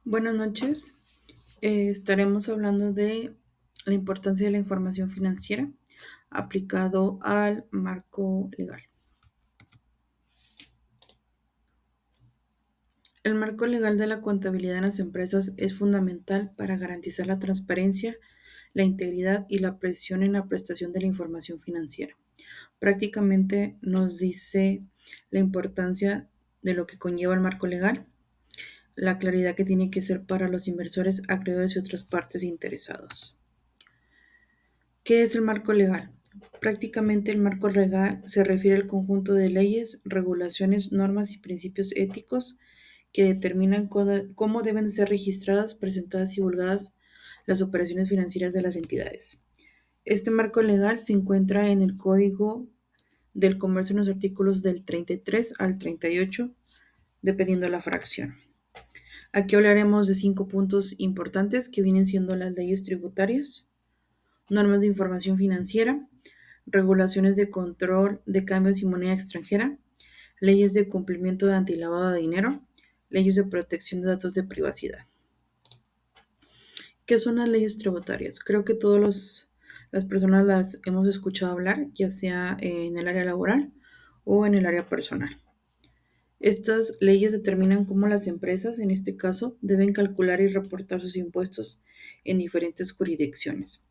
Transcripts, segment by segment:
Buenas noches. Estaremos hablando de la importancia de la información financiera aplicado al marco legal. El marco legal de la contabilidad en las empresas es fundamental para garantizar la transparencia, la integridad y la precisión en la prestación de la información financiera. Prácticamente nos dice la importancia de lo que conlleva el marco legal, la claridad que tiene que ser para los inversores, acreedores y otras partes interesadas. ¿Qué es el marco legal? Prácticamente el marco legal se refiere al conjunto de leyes, regulaciones, normas y principios éticos que determinan cómo deben ser registradas, presentadas y divulgadas las operaciones financieras de las entidades. Este marco legal se encuentra en el Código del Comercio en los artículos del 33 al 38, dependiendo de la fracción. Aquí hablaremos de 5 puntos importantes que vienen siendo las leyes tributarias, normas de información financiera, regulaciones de control de cambios y moneda extranjera, leyes de cumplimiento de antilavado de dinero, leyes de protección de datos de privacidad. ¿Qué son las leyes tributarias? Creo que todas las personas las hemos escuchado hablar, ya sea en el área laboral o en el área personal. Estas leyes determinan cómo las empresas, en este caso, deben calcular y reportar sus impuestos en diferentes jurisdicciones.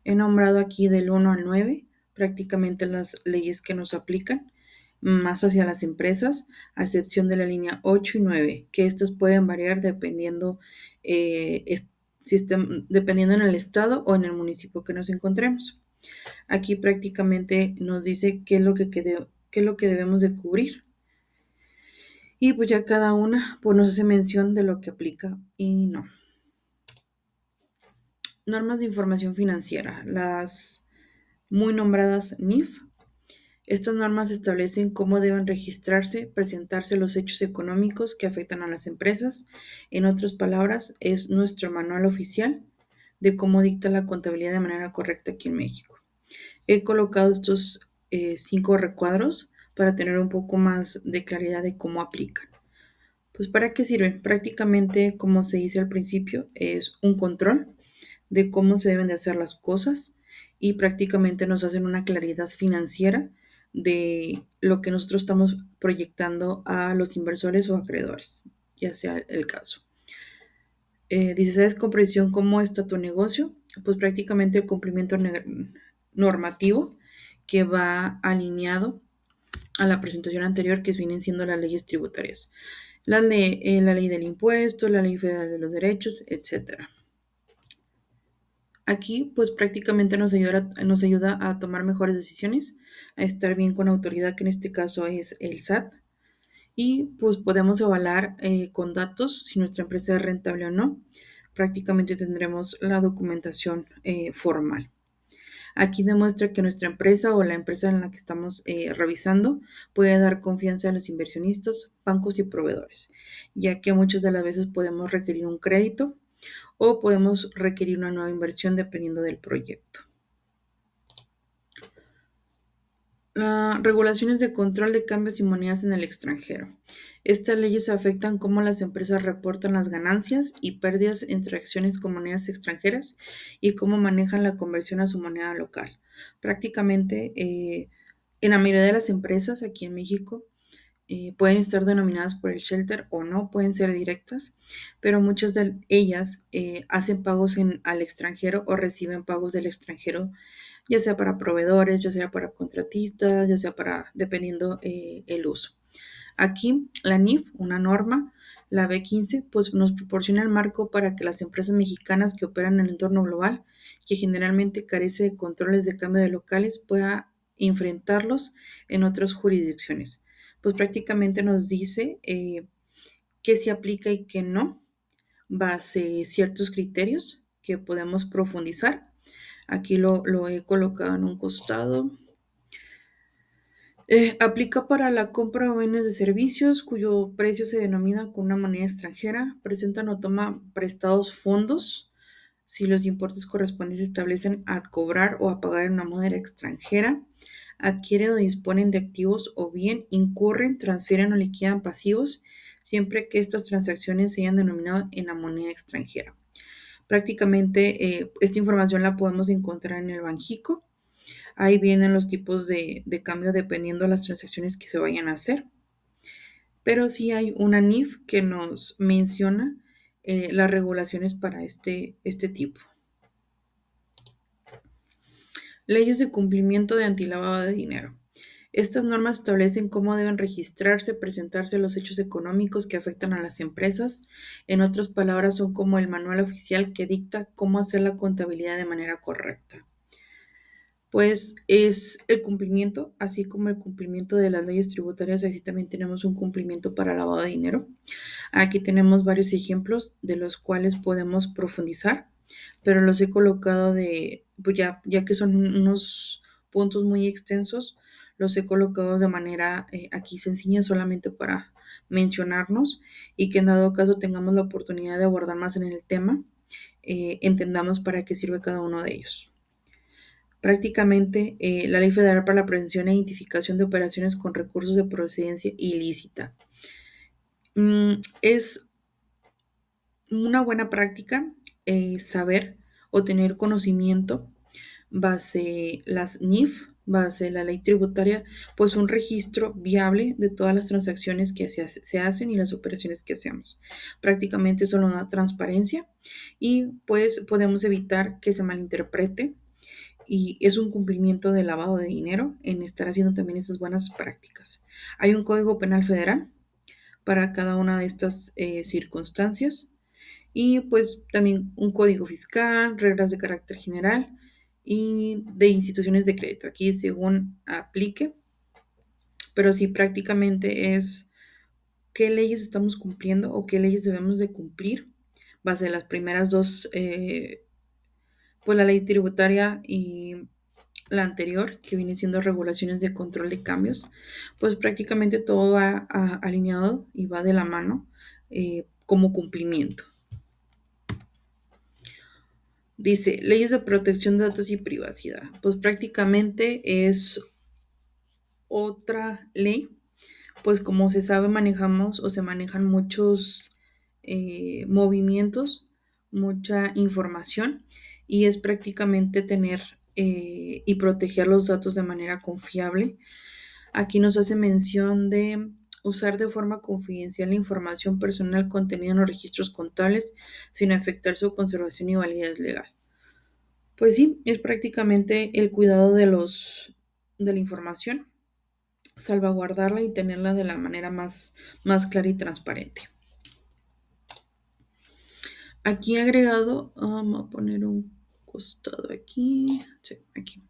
He nombrado aquí del 1 al 9 prácticamente las leyes que nos aplican, más hacia las empresas, a excepción de la línea 8 y 9, que estas pueden variar dependiendo, dependiendo en el estado o en el municipio que nos encontremos. Aquí prácticamente nos dice qué es lo que debemos de cubrir. Y pues ya cada una pues nos hace mención de lo que aplica y no. Normas de información financiera, las muy nombradas NIF. Estas normas establecen cómo deben registrarse, presentarse los hechos económicos que afectan a las empresas. En otras palabras, es nuestro manual oficial de cómo dicta la contabilidad de manera correcta aquí en México. He colocado estos 5 recuadros para tener un poco más de claridad de cómo aplican. Pues ¿para qué sirve? Prácticamente, como se dice al principio, es un control de cómo se deben de hacer las cosas y prácticamente nos hacen una claridad financiera de lo que nosotros estamos proyectando a los inversores o acreedores, ya sea el caso. Dice, ¿sabes con precisión cómo está tu negocio? Pues prácticamente el cumplimiento normativo que va alineado a la presentación anterior, que vienen siendo las leyes tributarias. La ley del impuesto, la ley federal de los derechos, etcétera. Aquí, pues prácticamente nos ayuda a tomar mejores decisiones, a estar bien con autoridad, que en este caso es el SAT, y pues podemos evaluar con datos si nuestra empresa es rentable o no. Prácticamente tendremos la documentación formal. Aquí demuestra que nuestra empresa o la empresa en la que estamos revisando puede dar confianza a los inversionistas, bancos y proveedores, ya que muchas de las veces podemos requerir un crédito o podemos requerir una nueva inversión dependiendo del proyecto. Regulaciones de control de cambios y monedas en el extranjero. Estas leyes afectan cómo las empresas reportan las ganancias y pérdidas entre acciones con monedas extranjeras y cómo manejan la conversión a su moneda local. Prácticamente, en la mayoría de las empresas aquí en México pueden estar denominadas por el shelter o no, pueden ser directas, pero muchas de ellas hacen pagos al extranjero o reciben pagos del extranjero, ya sea para proveedores, ya sea para contratistas, ya sea para, dependiendo el uso. Aquí la NIF, una norma, la B15, pues nos proporciona el marco para que las empresas mexicanas que operan en el entorno global, que generalmente carece de controles de cambio de locales, pueda enfrentarlos en otras jurisdicciones. Pues prácticamente nos dice qué se aplica y qué no, base ciertos criterios que podemos profundizar. Aquí lo he colocado en un costado. Aplica para la compra o bienes de servicios cuyo precio se denomina con una moneda extranjera, presentan o toma prestados fondos si los importes correspondientes se establecen a cobrar o a pagar en una moneda extranjera, adquieren o disponen de activos o bien incurren, transfieren o liquidan pasivos siempre que estas transacciones se hayan denominado en la moneda extranjera. Prácticamente esta información la podemos encontrar en el Banjico. Ahí vienen los tipos de cambio dependiendo de las transacciones que se vayan a hacer. Pero sí hay una NIF que nos menciona las regulaciones para este tipo. Leyes de cumplimiento de antilavado de dinero. Estas normas establecen cómo deben registrarse, presentarse los hechos económicos que afectan a las empresas. En otras palabras, son como el manual oficial que dicta cómo hacer la contabilidad de manera correcta. Pues es el cumplimiento, así como el cumplimiento de las leyes tributarias, así también tenemos un cumplimiento para lavado de dinero. Aquí tenemos varios ejemplos de los cuales podemos profundizar, pero los he colocado pues ya que son unos puntos muy extensos, los he colocado de manera aquí sencilla solamente para mencionarnos y que en dado caso tengamos la oportunidad de abordar más en el tema, entendamos para qué sirve cada uno de ellos. Prácticamente, la Ley Federal para la Prevención e Identificación de Operaciones con Recursos de Procedencia Ilícita. Es una buena práctica saber o tener conocimiento base las NIF, base la ley tributaria, pues un registro viable de todas las transacciones que se hacen y las operaciones que hacemos. Prácticamente eso nos da transparencia y pues podemos evitar que se malinterprete y es un cumplimiento del lavado de dinero en estar haciendo también esas buenas prácticas. Hay un Código Penal Federal para cada una de estas circunstancias y pues también un código fiscal, reglas de carácter general y de instituciones de crédito. Aquí según aplique, pero sí prácticamente es qué leyes estamos cumpliendo o qué leyes debemos de cumplir base de las primeras dos, pues la ley tributaria y la anterior, que viene siendo regulaciones de control de cambios, pues prácticamente todo va alineado y va de la mano como cumplimiento. Dice, leyes de protección de datos y privacidad. Pues prácticamente es otra ley, pues como se sabe manejamos o se manejan muchos movimientos, mucha información y es prácticamente tener y proteger los datos de manera confiable. Aquí nos hace mención de usar de forma confidencial la información personal contenida en los registros contables sin afectar su conservación y validez legal. Pues sí, es prácticamente el cuidado de la información, salvaguardarla y tenerla de la manera más clara y transparente. Aquí he agregado, vamos a poner un costado aquí, sí, aquí.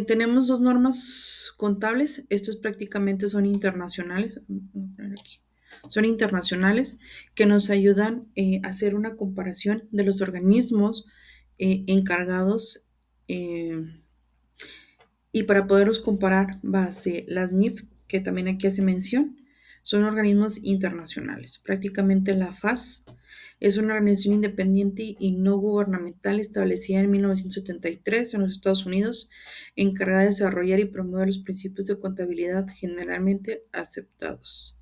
Tenemos dos normas contables, estos prácticamente son internacionales, voy a poner aquí. Son internacionales que nos ayudan a hacer una comparación de los organismos encargados y para poderlos comparar base las NIF, que también aquí hace mención, son organismos internacionales. Prácticamente la FAS es una organización independiente y no gubernamental establecida en 1973 en los Estados Unidos, encargada de desarrollar y promover los principios de contabilidad generalmente aceptados.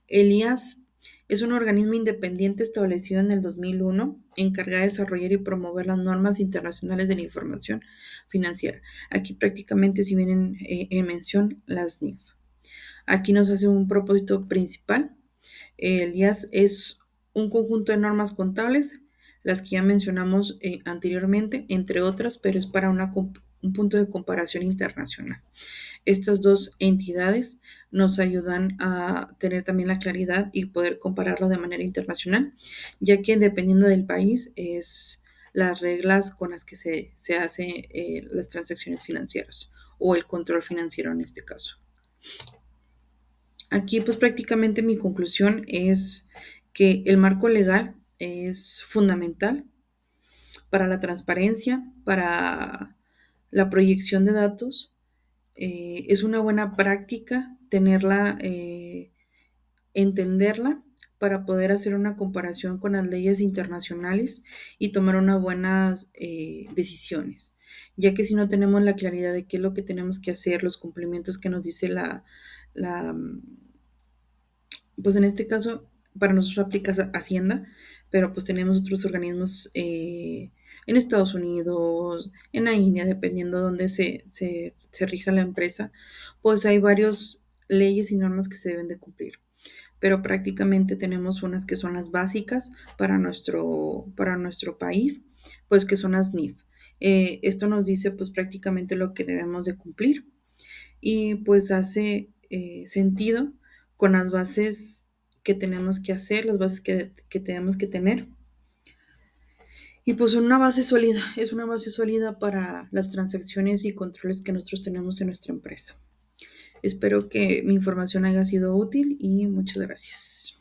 El IAS es un organismo independiente establecido en el 2001, encargado de desarrollar y promover las normas internacionales de la información financiera. Aquí prácticamente si vienen en mención las NIF. Aquí nos hace un propósito principal. El IAS es un conjunto de normas contables, las que ya mencionamos anteriormente, entre otras, pero es para un punto de comparación internacional. Estas dos entidades nos ayudan a tener también la claridad y poder compararlo de manera internacional, ya que dependiendo del país es las reglas con las que se hacen las transacciones financieras o el control financiero en este caso. Aquí pues prácticamente mi conclusión es que el marco legal es fundamental para la transparencia, para la proyección de datos. Es una buena práctica tenerla, entenderla para poder hacer una comparación con las leyes internacionales y tomar unas buenas decisiones, ya que si no tenemos la claridad de qué es lo que tenemos que hacer, los cumplimientos que nos dice la pues en este caso, para nosotros aplica Hacienda, pero pues tenemos otros organismos en Estados Unidos, en la India, dependiendo de dónde se rija la empresa, pues hay varias leyes y normas que se deben de cumplir. Pero prácticamente tenemos unas que son las básicas para nuestro país, pues que son las NIF. Esto nos dice pues prácticamente lo que debemos de cumplir y pues hace sentido con las bases que tenemos que hacer, las bases que tenemos que tener. Y pues es una base sólida para las transacciones y controles que nosotros tenemos en nuestra empresa. Espero que mi información haya sido útil y muchas gracias.